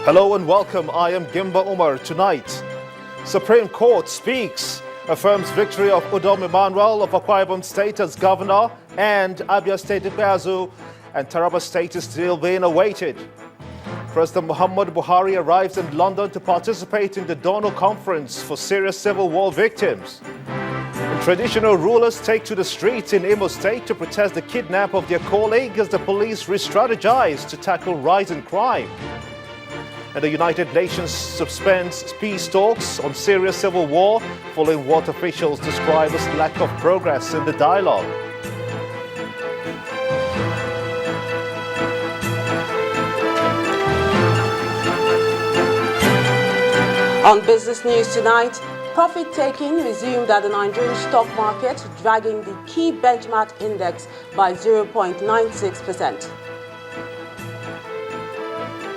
Hello and welcome. I am Gimba Umar. Tonight, Supreme Court speaks, affirms victory of Udom Emmanuel of Akwa Ibom State as governor, and Abia State Ikpeazu and Taraba State is still being awaited. President Muhammad Buhari arrives in London to participate in the Dono Conference for serious civil war victims. And traditional rulers take to the streets in Imo State to protest the kidnap of their colleague as the police re-strategize to tackle rising crime. And the United Nations suspends peace talks on Syria's civil war following what officials describe as lack of progress in the dialogue. On business news tonight, profit-taking resumed at the Nigerian stock market, dragging the key benchmark index by 0.96%.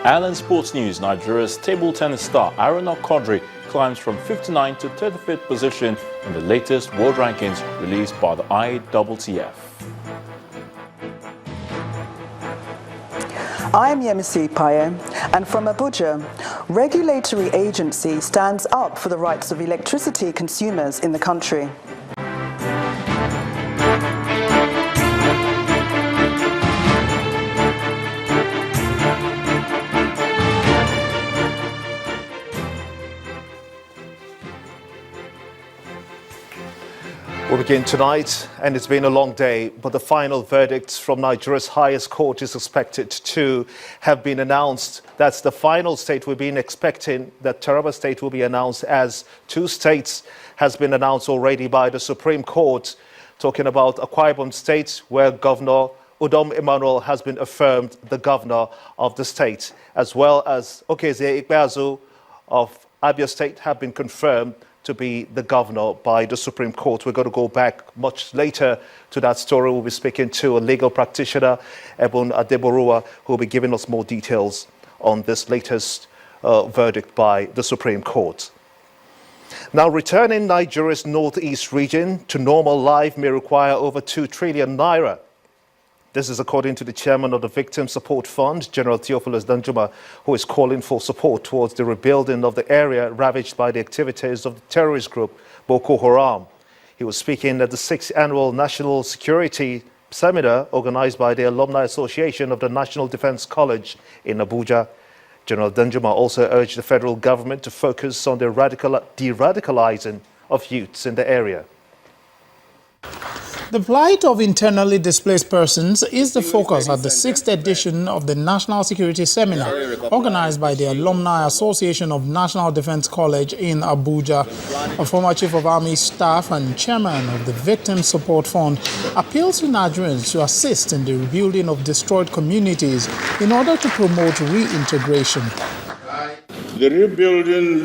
Ireland sports news, Nigeria's table tennis star Aruna Quadri climbs from 59th to 35th position in the latest world rankings released by the IWTF. I am Yemisi Paye, and from Abuja, regulatory agency stands up for the rights of electricity consumers in the country. We begin tonight, and it's been a long day, but the final verdict from Nigeria's highest court is expected to have been announced. That's the final state we've been expecting, that Taraba State will be announced, as two states has been announced already by the Supreme Court, talking about Akwa Ibom State, where Governor Udom Emmanuel has been affirmed the governor of the state, as well as Okezie Ikpeazu of Abia State have been confirmed to be the governor by the Supreme Court. We're going to go back much later to that story. We'll be speaking to a legal practitioner, Ebun Adeborua, who will be giving us more details on this latest verdict by the Supreme Court. Now, returning Nigeria's northeast region to normal life may require over 2 trillion naira. This is according to the chairman of the Victim Support Fund, General Theophilus Danjuma, who is calling for support towards the rebuilding of the area ravaged by the activities of the terrorist group Boko Haram. He was speaking at the 6th Annual National Security Seminar organized by the Alumni Association of the National Defense College in Abuja. General Danjuma also urged the federal government to focus on the de-radicalizing of youths in the area. The plight of internally displaced persons is the focus at the 6th edition of the National Security Seminar organized by the Alumni Association of National Defense College in Abuja. A former Chief of Army Staff and Chairman of the Victim Support Fund appeals to Nigerians to assist in the rebuilding of destroyed communities in order to promote reintegration. The rebuilding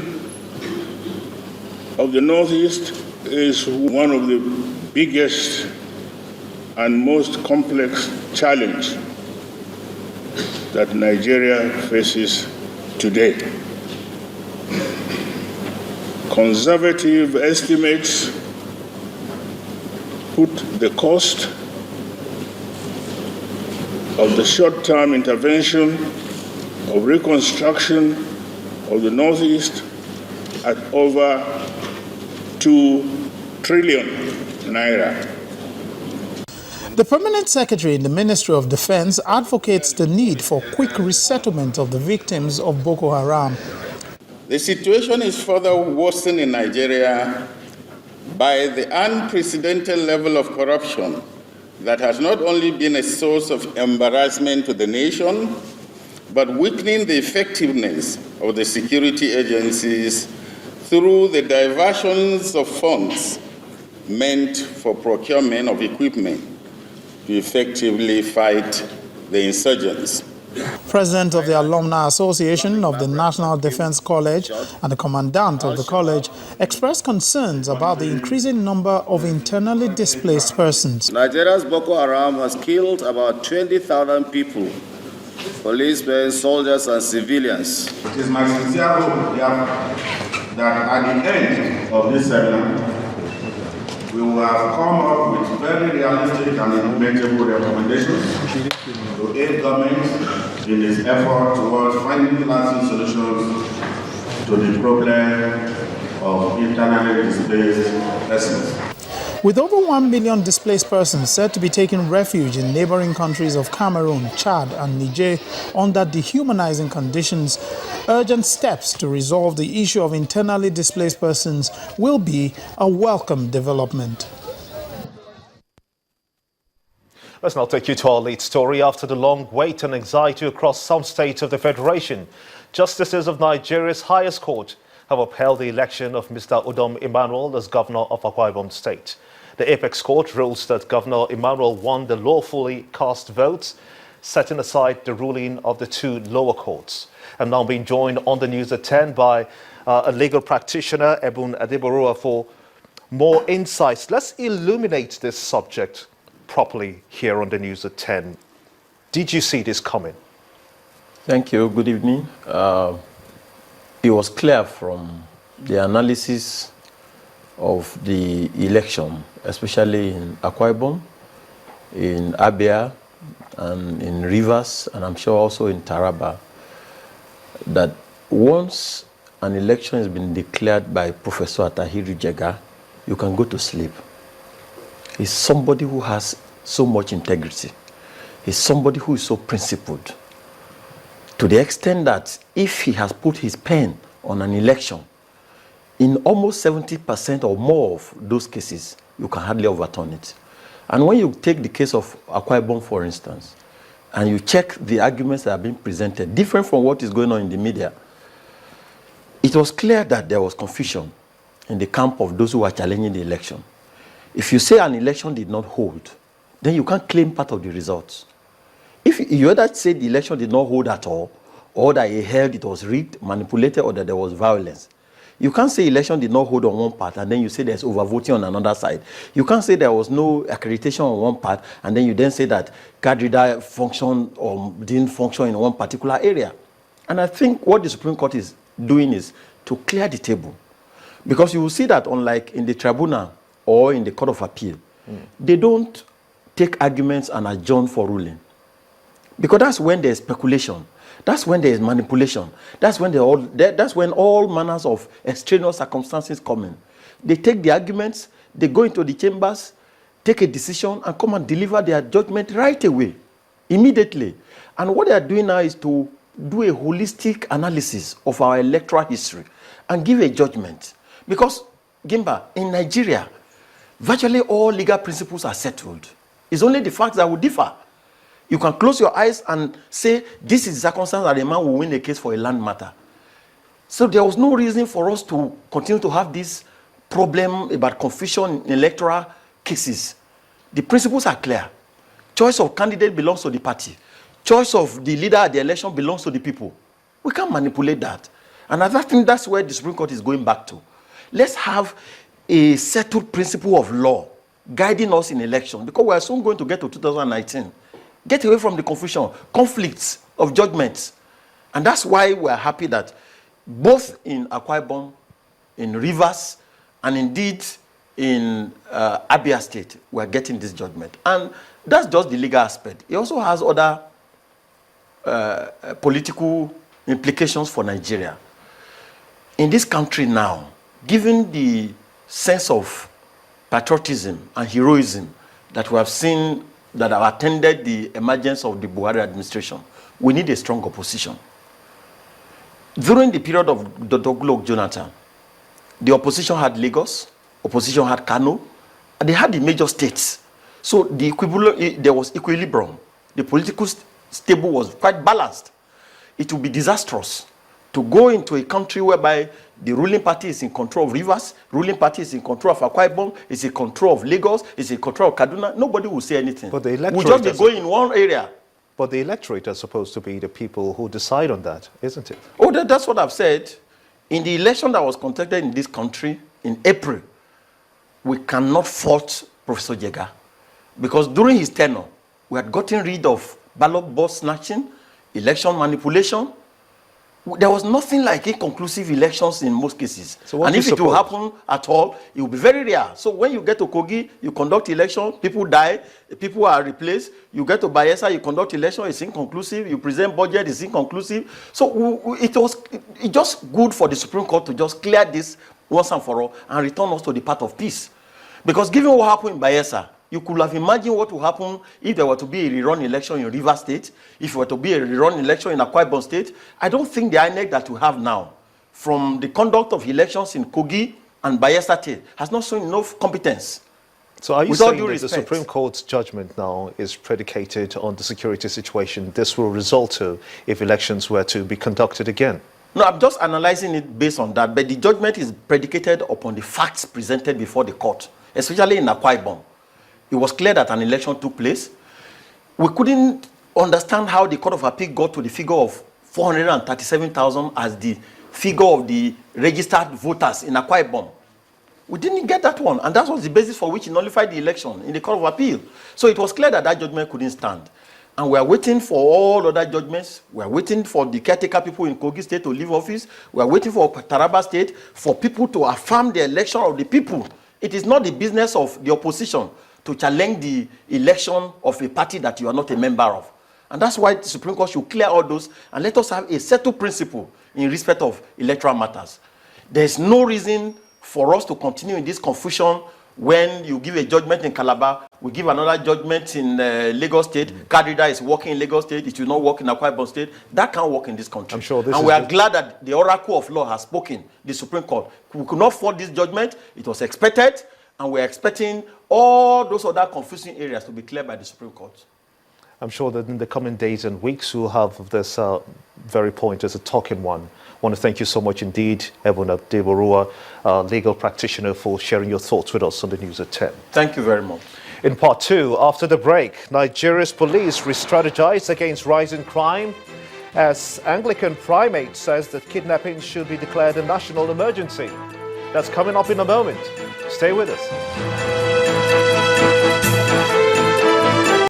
of the Northeast is one of the biggest and most complex challenge that Nigeria faces today. Conservative estimates put the cost of the short-term intervention of reconstruction of the Northeast at over 2 trillion naira. The Permanent Secretary in the Ministry of Defense advocates the need for quick resettlement of the victims of Boko Haram. The situation is further worsened in Nigeria by the unprecedented level of corruption that has not only been a source of embarrassment to the nation, but weakening the effectiveness of the security agencies through the diversions of funds meant for procurement of equipment to effectively fight the insurgents. President of the Alumni Association of the National Defense College and the commandant of the college expressed concerns about the increasing number of internally displaced persons. Nigeria's Boko Haram has killed about 20,000 people, policemen, soldiers, and civilians. It is my sincere hope that at the end of this seminar, we will have come up with very realistic and implementable recommendations to aid government in his effort towards finding lasting solutions to the problem of internally displaced persons. With over 1 million displaced persons said to be taking refuge in neighboring countries of Cameroon, Chad and Niger under dehumanizing conditions, urgent steps to resolve the issue of internally displaced persons will be a welcome development. Let's now take you to our lead story. After the long wait and anxiety across some states of the Federation, justices of Nigeria's highest court have upheld the election of Mr. Udom Emmanuel as governor of Akwa Ibom State. The Apex Court rules that Governor Emmanuel won the lawfully cast votes, setting aside the ruling of the two lower courts. I'm now being joined on the news at 10 by a legal practitioner, Ebun Adeborua, for more insights. Let's illuminate this subject properly here on the news at 10. Did you see this coming? Thank you. Good evening. It was clear from the analysis of the election, especially in Akwa Ibom, in Abia, and in Rivers, and I'm sure also in Taraba, that once an election has been declared by Professor Atahiru Jega, you can go to sleep. He's somebody who has so much integrity. He's somebody who is so principled, to the extent that if he has put his pen on an election, in almost 70% or more of those cases, you can hardly overturn it. And when you take the case of Akwa Ibom, for instance, and you check the arguments that are being presented, different from what is going on in the media, it was clear that there was confusion in the camp of those who were challenging the election. If you say an election did not hold, then you can't claim part of the results. If you either say the election did not hold at all, or that it held, it was rigged, manipulated, or that there was violence, you can't say election did not hold on one part and then you say there's overvoting on another side. You can't say there was no accreditation on one part and then you then say that card reader functioned or didn't function in one particular area. And I think what the Supreme Court is doing is to clear the table. Because you will see that unlike in the tribunal or in the Court of Appeal, they don't take arguments and adjourn for ruling. Because that's when there's speculation. That's when there is manipulation. That's when all manners of extraneous circumstances come in. They take the arguments, they go into the chambers, take a decision, and come and deliver their judgment right away, immediately. And what they are doing now is to do a holistic analysis of our electoral history and give a judgment. Because, Gimba, in Nigeria, virtually all legal principles are settled. It's only the facts that will differ. You can close your eyes and say, this is the circumstance that a man will win a case for a land matter. So there was no reason for us to continue to have this problem about confusion in electoral cases. The principles are clear. Choice of candidate belongs to the party. Choice of the leader at the election belongs to the people. We can't manipulate that. And I think that's where the Supreme Court is going back to. Let's have a settled principle of law guiding us in election, because we are soon going to get to 2019. Get away from the confusion, conflicts of judgments. And that's why we are happy that both in Akwa Ibom, in Rivers, and indeed in Abia State, we are getting this judgment. And that's just the legal aspect. It also has other political implications for Nigeria. In this country now, given the sense of patriotism and heroism that we have seen that have attended the emergence of the Buhari administration, we need a strong opposition. During the period of Dr. Goodluck Jonathan, the opposition had Lagos, opposition had Kano, and they had the major states. So there was equilibrium. The political stable was quite balanced. It would be disastrous to go into a country whereby the ruling party is in control of Rivers, ruling party is in control of Akwa Ibom, is in control of Lagos, is in control of Kaduna. Nobody will say anything. But the electorate we'll just be going in one area. But the electorate are supposed to be the people who decide on that, isn't it? Oh, that's what I've said. In the election that was conducted in this country in April, we cannot fault Professor Jega, because during his tenure, we had gotten rid of ballot box snatching, election manipulation, There was nothing like inconclusive elections in most cases. So and if it will happen at all, it will be very rare. So when you get to Kogi, you conduct election, people die, people are replaced. You get to Bayelsa, you conduct election, it's inconclusive. You present budget, it's inconclusive. So it was just good for the Supreme Court to just clear this once and for all and return us to the path of peace. Because given what happened in Bayelsa, you could have imagined what would happen if there were to be a rerun election in Rivers State, if there were to be a rerun election in Akwa Ibom State. I don't think the INEC that we have now, from the conduct of elections in Kogi and Bayelsa State, has not shown enough competence. So are you saying that the Supreme Court's judgment now is predicated on the security situation this will result to if elections were to be conducted again? No, I'm just analyzing it based on that, but the judgment is predicated upon the facts presented before the court, especially in Akwa Ibom. It was clear that an election took place. We couldn't understand how the Court of Appeal got to the figure of 437,000 as the figure of the registered voters in Akwa Ibom. We didn't get that one, and that was the basis for which he nullified the election in the Court of Appeal. So it was clear that that judgment couldn't stand. And we are waiting for all other judgments. We are waiting for the caretaker people in Kogi State to leave office. We are waiting for Taraba State for people to affirm the election of the people. It is not the business of the opposition to challenge the election of a party that you are not a member of. And that's why the Supreme Court should clear all those and let us have a settled principle in respect of electoral matters. There's no reason for us to continue in this confusion when you give a judgment in Calabar, we give another judgment in Lagos State. Kadrida is working in Lagos State, it will not work in Akwa Ibom State. That can't work in this country. I'm sure this and we are glad that the Oracle of Law has spoken, the Supreme Court. We could not fault this judgment, it was expected, and we're expecting all those other confusing areas to be cleared by the Supreme Court. I'm sure that in the coming days and weeks we'll have this very point as a talking one. I want to thank you so much indeed, Ebun Adeborua, legal practitioner, for sharing your thoughts with us on the News at 10. Thank you very much. In part 2, after the break, Nigeria's police re-strategize against rising crime as Anglican primate says that kidnapping should be declared a national emergency. That's coming up in a moment. Stay with us.